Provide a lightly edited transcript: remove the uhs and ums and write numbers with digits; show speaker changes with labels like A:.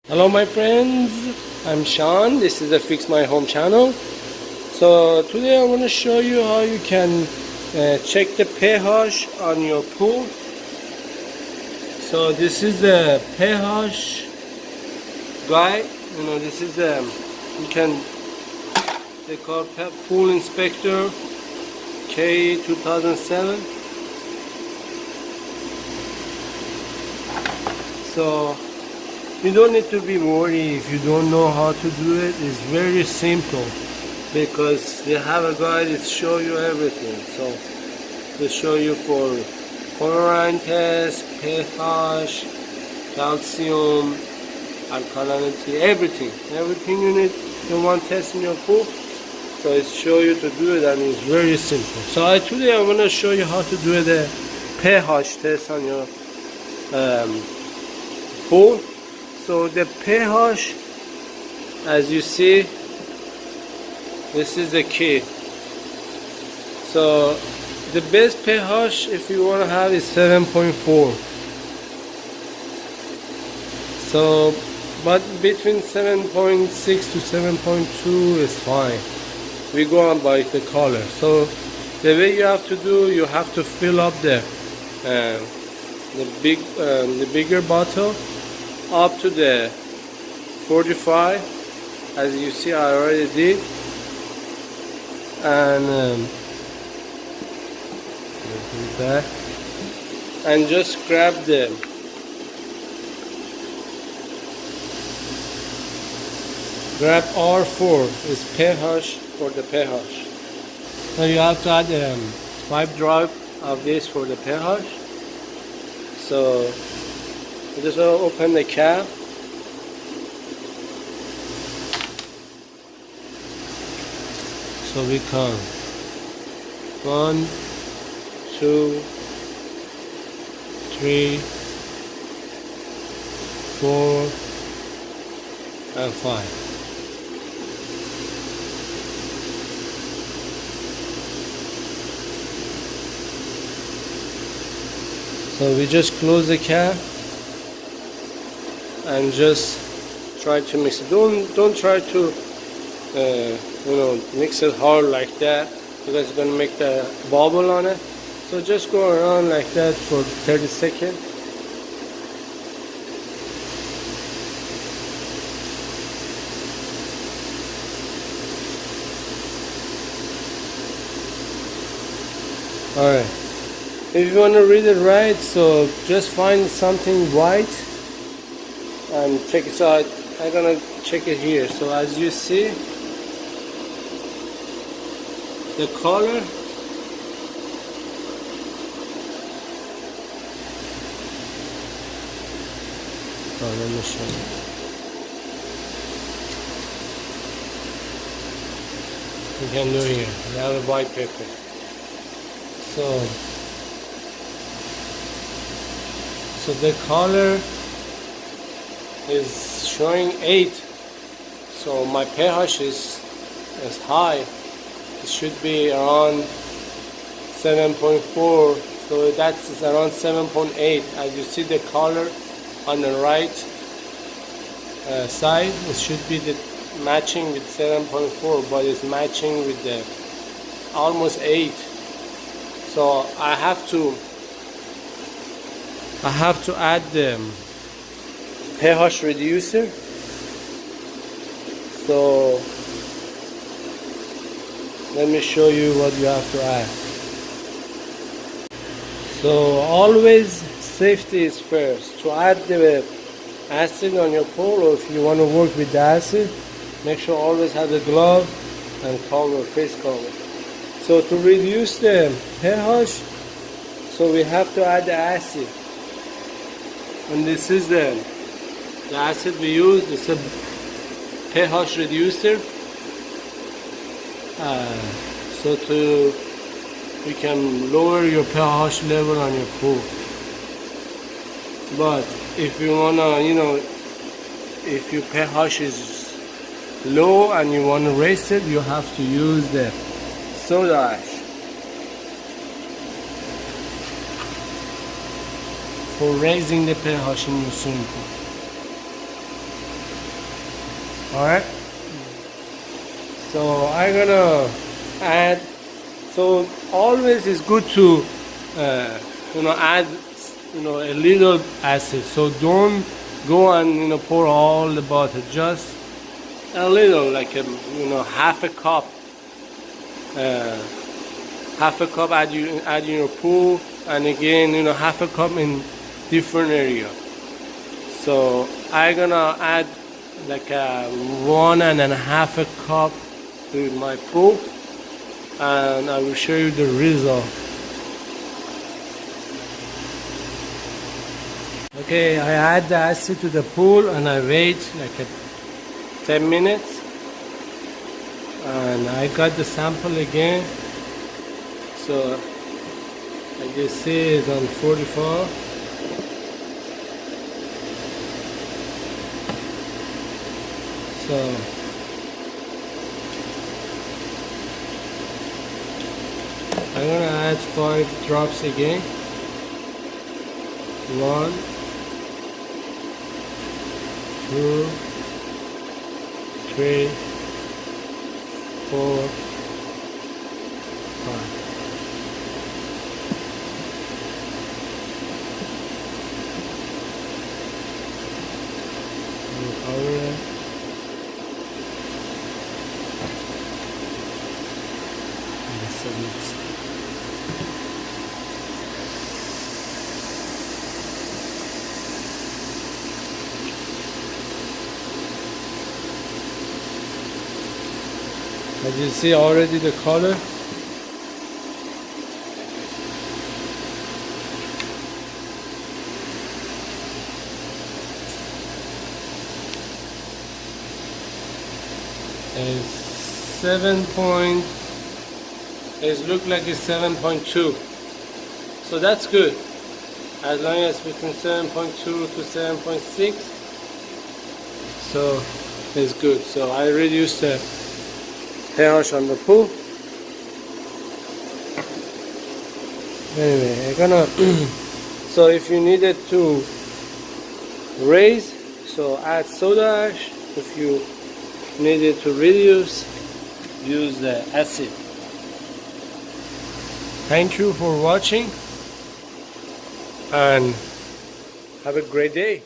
A: Hello my friends, I'm Sean. This is the Fix My Home channel. So today I want to show you how you can check the pH on your pool. So this is the pH guide. This is they call Pool Inspector K 2007. So you don't need to be worried if you don't know how to do it. It's very simple because they have a guide that show you everything. So they show you for chlorine test, pH, calcium, alkalinity, everything you want test in your pool. So it show you to do it, and it's very simple. So today I'm going to show you how to do the pH test on your pool. So the pH, as you see, this is the key. So the best pH if you want to have is 7.4. So but between 7.6 to 7.2 is fine. We go on by the color. So the way you have to do, you have to fill up the bigger bottle up to the 45, as you see I already did, and back, and just grab the R4 is pH for the pH. So you have to add 5 drops of this for the pH. So you just open the cap. So we count 1, 2, 3, 4, and 5. So we just close the cap and just try to mix it. Don't try to mix it hard like that, because it's going to make the bubble on it. So just go around like that for 30 seconds. Alright, if you want to read it right, so just find something white and check it out. I'm gonna check it here. So as you see, the color let me show you. You can do here. You have a white paper. So the color is showing 8. So my pH is high. It should be around 7.4. So that's around 7.8. As you see the color on the right side, it should be matching with 7.4, but it's matching with the almost 8. So I have to add the pH reducer. So let me show you what you have to add. So always safety is first. To add the acid on your pool, or if you want to work with the acid, make sure always have the glove and cover, face cover. So to reduce the pH, so we have to add the acid. And this is the acid we use. It's a pH reducer. So you can lower your pH level on your pool. But if you wanna, if your pH is low and you wanna raise it, you have to use the soda ash for raising the pH in your swimming pool. Alright, so I'm gonna add, so always it's good to add a little acid, so don't go and pour all the butter, just a little, like a half a cup, add in your pool, and again half a cup in different area. So I'm gonna add like a 1.5 cup to my pool, and I will show you the result. Okay, I add the acid to the pool and I wait like 10 minutes, and I got the sample again. So as you see, it's on 44. So I'm gonna add 5 drops again. 1, 2, 3, 4, 5. Cover it. As you see already the color. It's 7 point, it looks like it's 7.2, so that's good, as long as between 7.2 to 7.6, so it's good. So I reduced the pH on the pool. Anyway, I'm gonna so if you needed to raise, so add soda ash. If you needed to reduce, use the acid. Thank you for watching and have a great day.